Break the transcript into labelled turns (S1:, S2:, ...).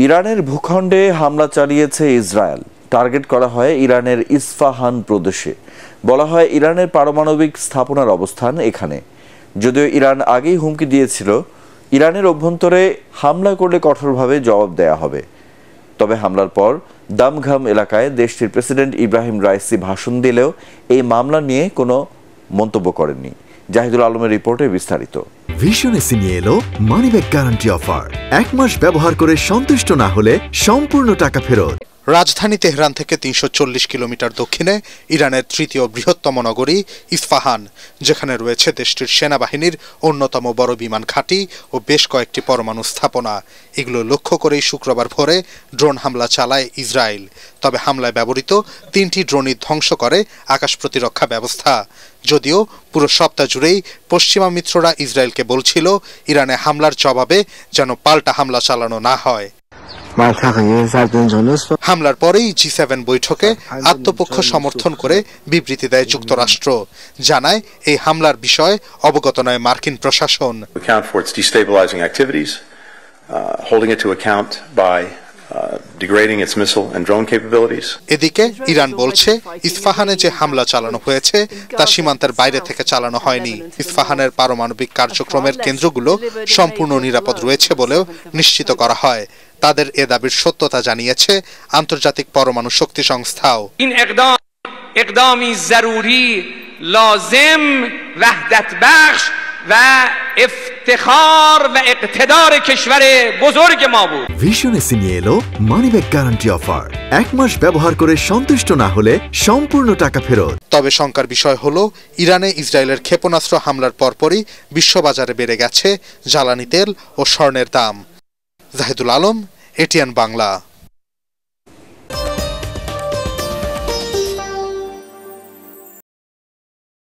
S1: ইরানের ভূখণ্ডে হামলা চালিয়েছে ইসরায়েল। টার্গেট করা হয় ইরানের ইস্ফাহান প্রদেশে। বলা হয় ইরানের পারমাণবিক স্থাপনার অবস্থান এখানে। যদিও ইরান আগেই হুমকি দিয়েছিল ইরানের অভ্যন্তরে হামলা করলে কঠোরভাবে জবাব দেয়া হবে। তবে হামলার পর দামঘাম এলাকায় দেশটির প্রেসিডেন্ট ইব্রাহিম রাইসি ভাষণ দিলেও এই মামলা নিয়ে কোনো মন্তব্য করেননি। জাহিদুল আলমের রিপোর্টে বিস্তারিত।
S2: ভিশন এসি নিয়ে এলো মানিব্যাগ গ্যারান্টি অফার। 1 মাস ব্যবহার করে সন্তুষ্ট না হলে সম্পূর্ণ টাকা ফেরত।
S3: রাজধানী তেহরান থেকে ৩৪০ কিলোমিটার দক্ষিণে ইরানের তৃতীয় বৃহত্তম নগরী ইস্ফাহান, যেখানে রয়েছে দেশটির সেনাবাহিনীর অন্যতম বড় বিমান ঘাঁটি ও বেশ কয়েকটি পরমাণু স্থাপনা। এগুলো লক্ষ্য করেই শুক্রবার ভোরে ড্রোন হামলা চালায় ইসরায়েল। তবে হামলায় ব্যবহৃত 3টি ড্রোনই ধ্বংস করে আকাশ প্রতিরক্ষা ব্যবস্থা। যদিও পুরো সপ্তাহ জুড়েই পশ্চিমা মিত্ররা ইসরায়েলকে বলছিল ইরানে হামলার জবাবে যেন পাল্টা হামলা চালানো না হয়। হামলার পরেই G7 বৈঠকে আত্মপক্ষ সমর্থন করে বিবৃতি দেয় যুক্তরাষ্ট্র। জানায় এই হামলার বিষয়ে অবগত নয় মার্কিন প্রশাসন। এদিকে ইরান বলছে ইস্ফাহানে যে হামলা চালানো হয়েছে তা সীমান্তের বাইরে থেকে চালানো হয়নি। ইস্ফাহানের পারমাণবিক কার্যক্রমের কেন্দ্রগুলো সম্পূর্ণ নিরাপদ রয়েছে বলেও নিশ্চিত করা হয়। তাদের এ দাবির সত্যতা জানিয়েছে আন্তর্জাতিক পরমাণু শক্তি সংস্থাও।
S4: ইকদামি জরুরি লাজিম ওয়াহদাত বখশ و افتخار و اقتدار کشور بزرگ ما بود।
S2: ভিশন এসি নিয়ে এলো মানিব্যাগ গ্যারান্টি অফার। 1 মাস ব্যবহার করে সন্তুষ্ট না হলে সম্পূর্ণ টাকা ফেরত।
S3: তবে শঙ্কার বিষয় হলো ইরানে ইসরায়েলের ক্ষেপণাস্ত্র হামলার পরপরই বিশ্ববাজারে বেড়ে গেছে জ্বালানি তেল ও স্বর্ণের দাম। জাহিদুল আলম, এটিএন বাংলা।